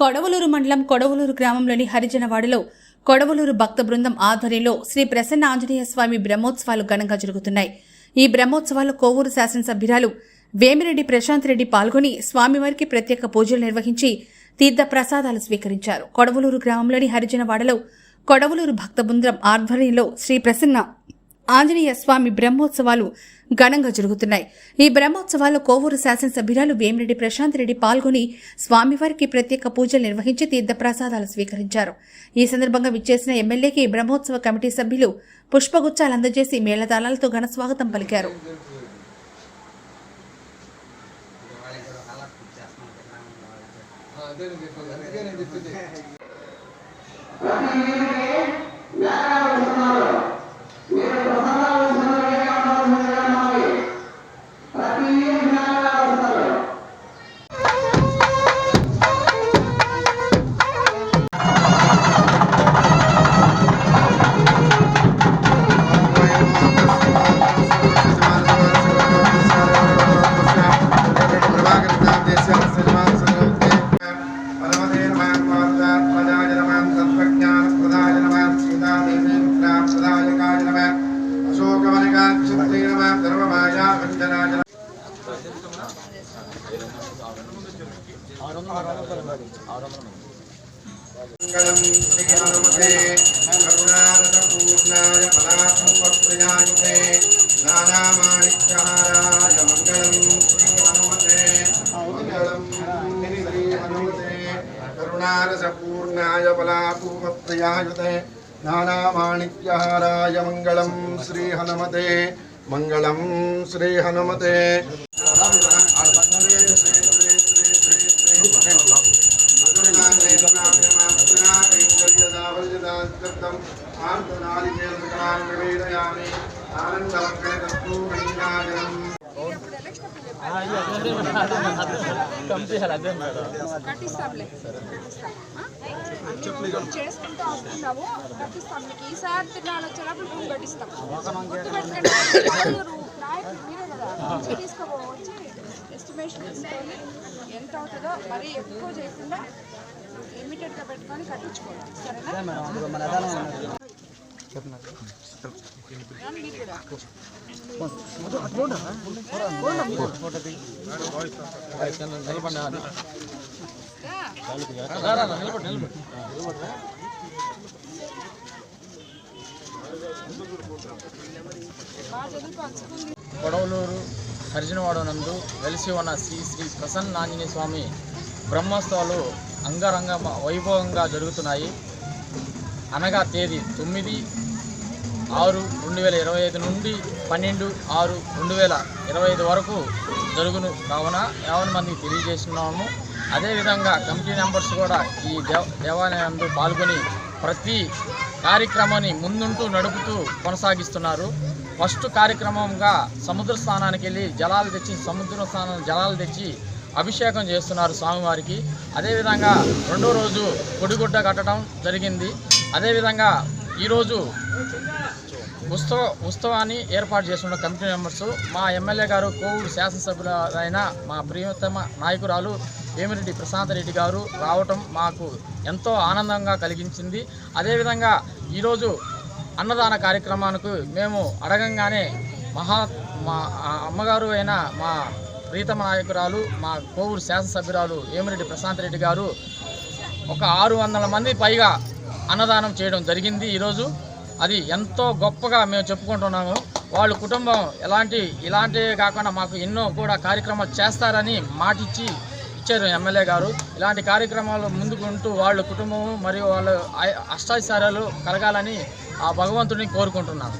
కొడవలూరు మండలం కొడవలూరు గ్రామంలోని హరిజనవాడలో కొడవలూరు భక్త బృందం ఆధ్వర్యంలో శ్రీ ప్రసన్న ఆంజనేయ స్వామి బ్రహ్మోత్సవాలు ఘనంగా జరుగుతున్నాయి. ఈ బ్రహ్మోత్సవాల్లో కోవూరు శాసనసభ్యురాలు వేమిరెడ్డి ప్రశాంత్ రెడ్డి పాల్గొని స్వామివారికి ప్రత్యేక పూజలు నిర్వహించి తీర్థ ప్రసాదాలు స్వీకరించారు. కొడవలూరు గ్రామంలోని హరిజనవాడలో కొడవలూరు భక్త బృందం ఆధ్వర్యంలో శ్రీ ప్రసన్న ఆంజనేయ స్వామి బ్రహ్మోత్సవాలు ఘనంగా జరుగుతున్నాయి. ఈ బ్రహ్మోత్సవాల్లో కోవూరు శాసనసభ్యురాలు వేమిరెడ్డి ప్రశాంత్ రెడ్డి పాల్గొని స్వామివారికి ప్రత్యేక పూజలు నిర్వహించి తీర్థ ప్రసాదాలు స్వీకరించారు. ఈ సందర్భంగా విచ్చేసిన ఎమ్మెల్యేకి బ్రహ్మోత్సవ కమిటీ సభ్యులు పుష్పగుచ్చాలు అందజేసి మేళతాళాలతో ఘన స్వాగతం పలికారు. మంగళం శ్రీ హనుమతే కరుణారసపూర్ణాయ ఫలాసంపత్ప్రయాయుతే నానామాణిక్యహారాయ మంగళం శ్రీ హనుమతే కరుణారసపూర్ణాయ ఫలాసంపత్ప్రయాయుతే నానామాణిక్యహారాయ మంగళం శ్రీ హనుమతే మంగళం శ్రీ హనుమతే. చేసుకుంటూ వస్తున్నాము, కట్టిస్తాం. మీకు ఈసారి తిన్నాను వచ్చినప్పుడు రూమ్ కట్టిస్తాం. మీరే కదా తీసుకోవచ్చు, ఎస్టిమేషన్ తీసుకొని ఎంత అవుతుందో మరీ ఎక్కువ చేయకుండా లిమిటెడ్గా పెట్టుకొని కట్టించుకోవాలి. సరేనా? కొడవలూరు హరిజనవాడ నందు వెలిసి ఉన్న శ్రీ శ్రీ ప్రసన్న ఆంజనేయ స్వామి బ్రహ్మోత్సవాలు అంగరంగ వైభవంగా జరుగుతున్నాయి. అనగా తేదీ 9/6/2025 నుండి 12/6/2025 వరకు జరుగును కావున 50 మందికి తెలియజేస్తున్నాము. అదేవిధంగా కమిటీ మెంబర్స్ కూడా ఈ దేవాలయంలో పాల్గొని ప్రతి కార్యక్రమాన్ని ముందుంటూ నడుపుతూ కొనసాగిస్తున్నారు. ఫస్ట్ కార్యక్రమంగా సముద్ర స్నానానికి వెళ్ళి జలాలు తెచ్చి అభిషేకం చేస్తున్నారు స్వామివారికి. అదేవిధంగా రెండో రోజు కొడిగుడ్డ కట్టడం జరిగింది. అదేవిధంగా ఈరోజు ఉత్సవాన్ని ఏర్పాటు చేస్తున్న కమిటీ మెంబర్స్ మా ఎమ్మెల్యే గారు కోవూరు శాసనసభ్యులైన మా ప్రియతమ నాయకురాలు వేమిరెడ్డి ప్రశాంత్ రెడ్డి గారు రావటం మాకు ఎంతో ఆనందంగా కలిగించింది. అదేవిధంగా ఈరోజు అన్నదాన కార్యక్రమానికి మేము అడగంగానే మా అమ్మగారు అయిన మా ప్రీతమ నాయకురాలు మా కోవూరు శాసనసభ్యురాలు వేమిరెడ్డి ప్రశాంత్ రెడ్డి గారు ఒక 600 మంది పైగా అన్నదానం చేయడం జరిగింది. ఈరోజు అది ఎంతో గొప్పగా మేము చెప్పుకుంటున్నాము. వాళ్ళ కుటుంబం ఇలాంటివే కాకుండా మాకు ఎన్నో కూడా కార్యక్రమాలు చేస్తారని ఇచ్చారు ఎమ్మెల్యే గారు. ఇలాంటి కార్యక్రమాలు ముందుకుంటూ వాళ్ళ కుటుంబము మరియు వాళ్ళ అష్టాచారాలు కలగాలని ఆ భగవంతుడిని కోరుకుంటున్నాను.